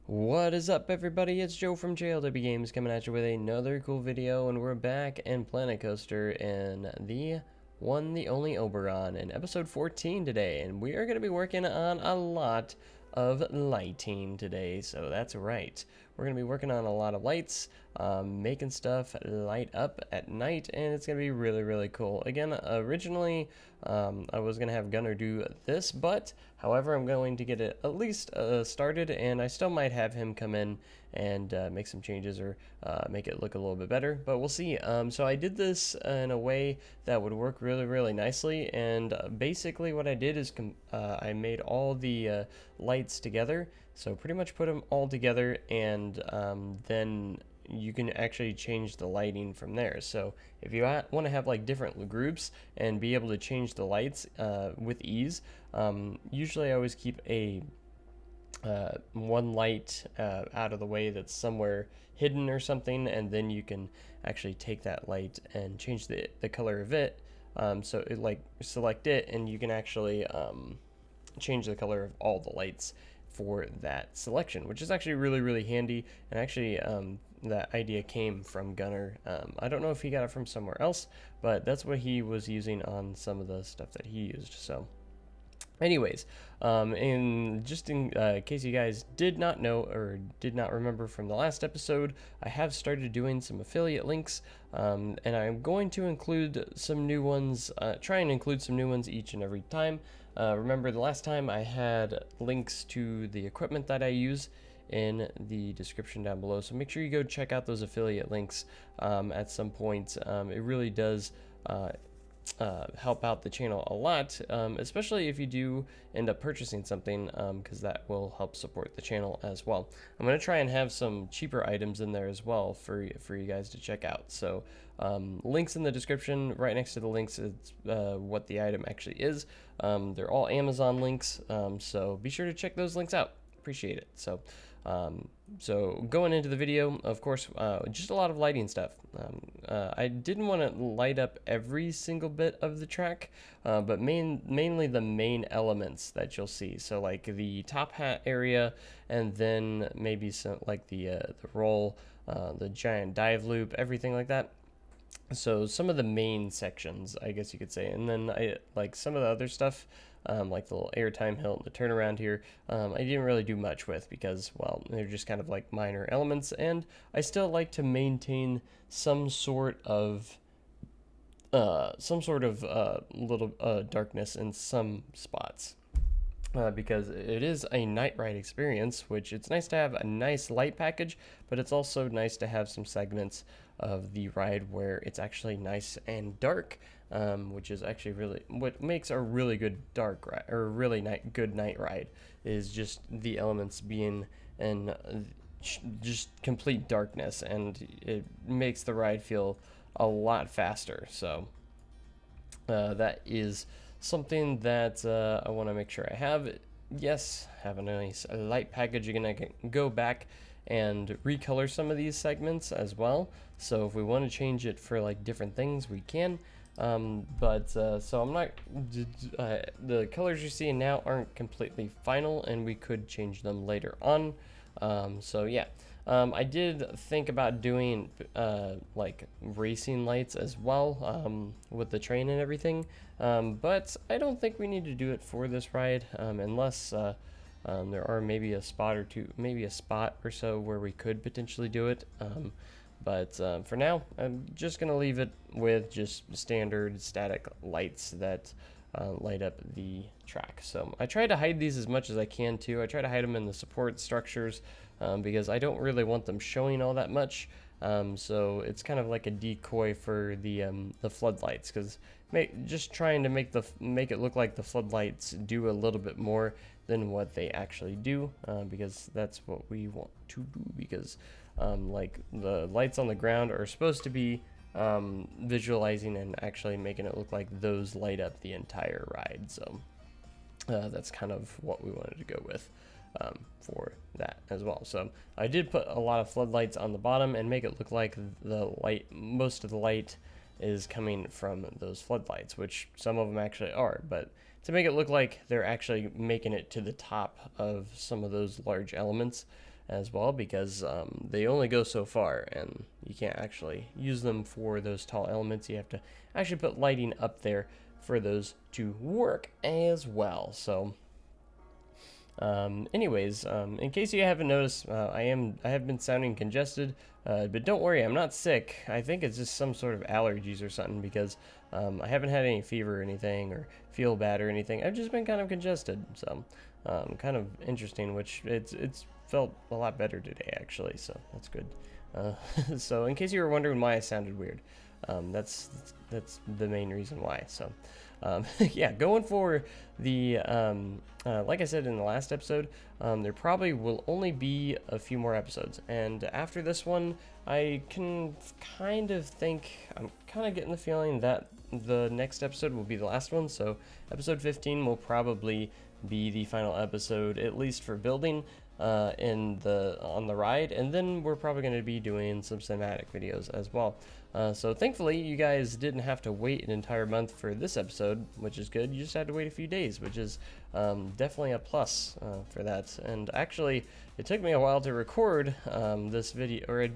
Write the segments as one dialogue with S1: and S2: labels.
S1: What is up, everybody? It's Joe from JLW Games coming at you with another cool video, and we're back in Planet Coaster in the one, the only Oberon in episode 14 today, and we are going to be working on a lot of lighting today. So that's right, we're going to be working on a lot of lights, making stuff light up at night, and it's going to be really cool. Again, originally I was going to have Gunner do this, but however, I'm going to get it at least started, and I still might have him come in and make some changes or make it look a little bit better, but we'll see. So I did this in a way that would work really nicely, and basically what I did is I made all the lights together, so pretty much put them all together, and then you can actually change the lighting from there. So if you want to have like different groups and be able to change the lights with ease, usually I always keep a one light out of the way that's somewhere hidden or something, and then you can actually take that light and change the color of it. So it, like, select it, and you can actually change the color of all the lights for that selection, which is actually really handy. And actually that idea came from Gunner. I don't know if he got it from somewhere else, but that's what he was using on some of the stuff that he used. So anyways, in case you guys did not know or did not remember from the last episode, I have started doing some affiliate links, and I'm going to include some new ones, try and include some new ones each and every time. Remember the last time I had links to the equipment that I use in the description down below, so make sure you go check out those affiliate links at some point. It really does help out the channel a lot, especially if you do end up purchasing something, because that will help support the channel as well. I'm going to try and have some cheaper items in there as well for you guys to check out. So links in the description. Right next to the links is what the item actually is. They're all Amazon links, so be sure to check those links out. Appreciate it. So going into the video, of course, just a lot of lighting stuff. I didn't want to light up every single bit of the track, but mainly the main elements that you'll see. So like the top hat area, and then maybe some like the roll, the giant dive loop, everything like that. So some of the main sections, I guess you could say, and then I like some of the other stuff, like the little airtime hill and the turnaround here, I didn't really do much with because, well, they're just kind of like minor elements, and I still like to maintain some sort of little darkness in some spots. Because it is a night ride experience, which it's nice to have a nice light package, but it's also nice to have some segments of the ride where it's actually nice and dark, which is actually really what makes a really good dark ride, or really good night ride, is just the elements being in just complete darkness, and it makes the ride feel a lot faster. So that is something that I want to make sure I have. Yes, have a nice light package. You're going to go back and recolor some of these segments as well. So if we want to change it for like different things, we can. So I'm not, the colors you're seeing now aren't completely final, and we could change them later on. So yeah. I did think about doing like racing lights as well, with the train and everything, but I don't think we need to do it for this ride, unless there are maybe a spot or so where we could potentially do it. But for now, I'm just going to leave it with just standard static lights that light up the track. So I try to hide these as much as I can too. I try to hide them in the support structures, because I don't really want them showing all that much. So it's kind of like a decoy for the floodlights, because just trying to make it look like the floodlights do a little bit more than what they actually do, because that's what we want to do. Because like the lights on the ground are supposed to be visualizing and actually making it look like those light up the entire ride. So that's kind of what we wanted to go with for that as well. So I did put a lot of floodlights on the bottom and make it look like most of the light is coming from those floodlights, which some of them actually are, but to make it look like they're actually making it to the top of some of those large elements, as well, because they only go so far, and you can't actually use them for those tall elements. You have to actually put lighting up there for those to work as well. So anyways, in case you haven't noticed, I have been sounding congested, but don't worry, I'm not sick. I think it's just some sort of allergies or something, because I haven't had any fever or anything, or feel bad or anything. I've just been kind of congested, so kind of interesting, which it's felt a lot better today, actually, so that's good. So in case you were wondering why I sounded weird, that's the main reason why. So yeah, going for the like I said in the last episode, there probably will only be a few more episodes, and after this one I can kind of think, I'm kind of getting the feeling that the next episode will be the last one. So episode 15 will probably be the final episode, at least for building on the ride, and then we're probably going to be doing some cinematic videos as well. So thankfully you guys didn't have to wait an entire month for this episode, which is good. You just had to wait a few days, which is definitely a plus for that. And actually it took me a while to record this video, or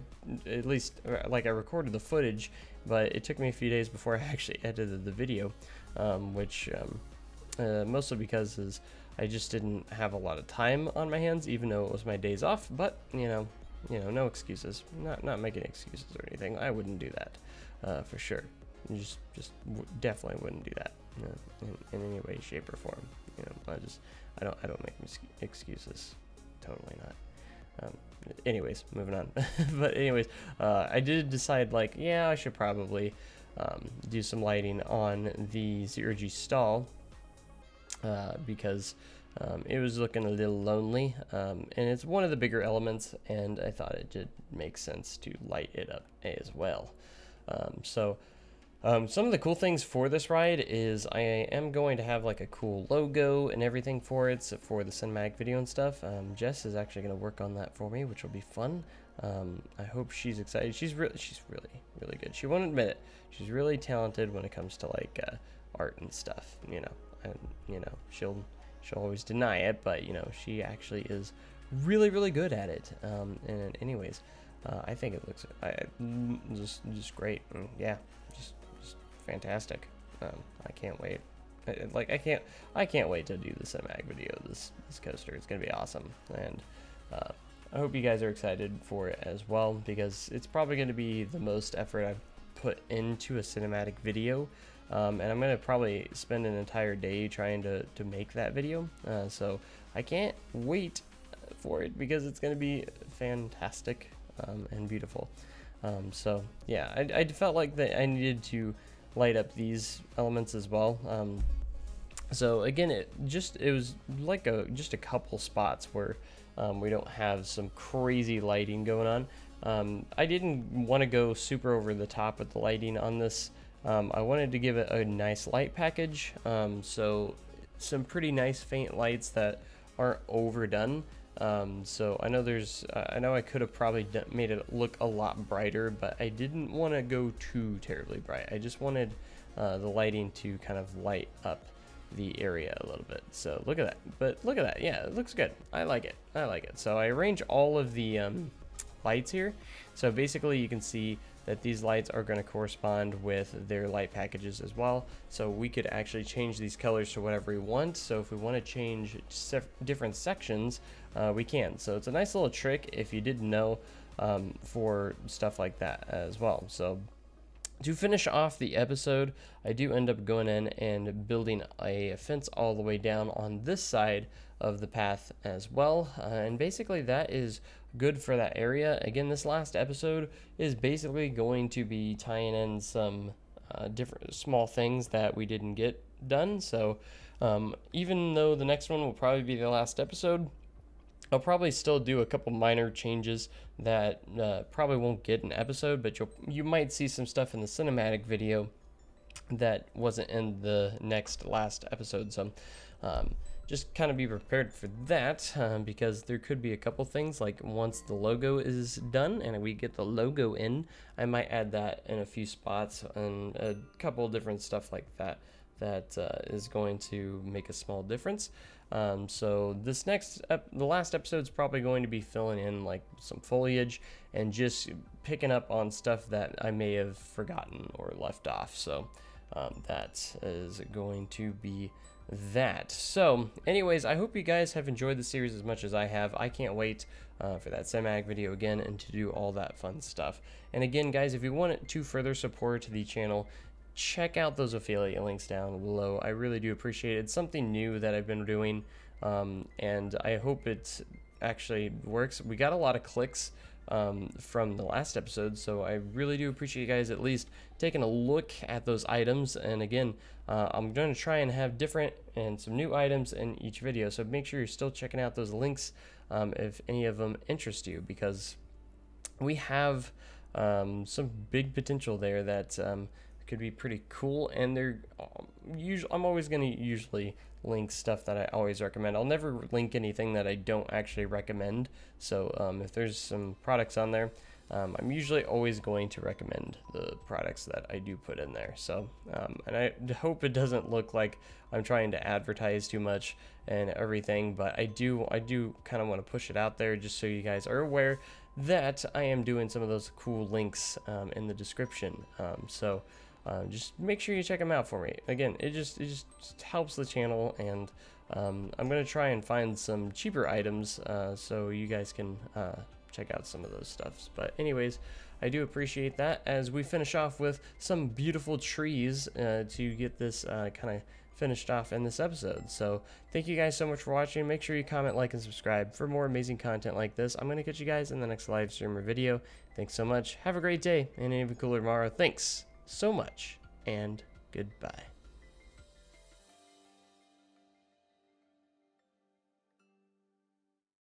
S1: at least like I recorded the footage, but it took me a few days before I actually edited the video, which mostly because I just didn't have a lot of time on my hands, even though it was my days off. But you know, no excuses. Not making excuses or anything. I wouldn't do that for sure. Definitely wouldn't do that in any way, shape, or form. You know, I don't make excuses. Totally not. Anyways, moving on. But anyways, I did decide, like, yeah, I should probably do some lighting on the 0G stall, because it was looking a little lonely, and it's one of the bigger elements, and I thought it did make sense to light it up as well. Some of the cool things for this ride is I am going to have like a cool logo and everything for it, so for the cinematic video and stuff. Jess is actually going to work on that for me, which will be fun. I hope she's excited. She's really good. She won't admit it. She's really talented when it comes to like art and stuff. And she'll always deny it, but she actually is really good at it. And anyways, I think it looks just great. And yeah, just fantastic. I can't wait. I can't wait to do the cinematic video of this coaster. It's gonna be awesome, and I hope you guys are excited for it as well, because it's probably going to be the most effort I've put into a cinematic video. And I'm going to probably spend an entire day trying to make that video. So I can't wait for it, because it's going to be fantastic and beautiful. So yeah, I felt like that I needed to light up these elements as well. So again, it was like just a couple spots where we don't have some crazy lighting going on. I didn't want to go super over the top with the lighting on this. I wanted to give it a nice light package, so some pretty nice faint lights that aren't overdone. So I know I could have probably made it look a lot brighter, but I didn't want to go too terribly bright. I just wanted the lighting to kind of light up the area a little bit. So look at that. But look at that. Yeah, it looks good. I like it. So I arrange all of the lights here. So basically you can see that these lights are going to correspond with their light packages as well. So we could actually change these colors to whatever we want. So if we want to change different sections, we can. So it's a nice little trick, if you didn't know, for stuff like that as well. So to finish off the episode, I do end up going in and building a fence all the way down on this side of the path as well. And basically that is good for that area. Again, this last episode is basically going to be tying in some different small things that we didn't get done. So even though the next one will probably be the last episode, I'll probably still do a couple minor changes that probably won't get an episode, but you might see some stuff in the cinematic video that wasn't in the last episode. So just kind of be prepared for that, because there could be a couple things, like once the logo is done and we get the logo in, I might add that in a few spots, and a couple different stuff like that is going to make a small difference. So this the last episode is probably going to be filling in like some foliage and just picking up on stuff that I may have forgotten or left off. So that is going to be that. So anyways, I hope you guys have enjoyed the series as much as I have. I can't wait for that Semi-Mag video again and to do all that fun stuff. And again, guys, if you want to further support the channel, check out those affiliate links down below. I really do appreciate it. It's something new that I've been doing, and I hope it actually works. We got a lot of clicks from the last episode, so I really do appreciate you guys at least taking a look at those items. And again, I'm going to try and have different and some new items in each video, so make sure you're still checking out those links if any of them interest you, because we have some big potential there that could be pretty cool. And they're I'm always going to usually link stuff that I always recommend. I'll never link anything that I don't actually recommend. So if there's some products on there, I'm usually always going to recommend the products that I do put in there. So and I hope it doesn't look like I'm trying to advertise too much and everything, but I do kind of want to push it out there just so you guys are aware that I am doing some of those cool links in the description. So just make sure you check them out for me. Again, it just helps the channel, and I'm gonna try and find some cheaper items so you guys can check out some of those stuffs. But anyways, I do appreciate that as we finish off with some beautiful trees to get this kind of finished off in this episode. So thank you guys so much for watching. Make sure you comment, like, and subscribe for more amazing content like this. I'm gonna catch you guys in the next live stream or video. Thanks so much. Have a great day and an even cooler tomorrow. Thanks so much, and goodbye.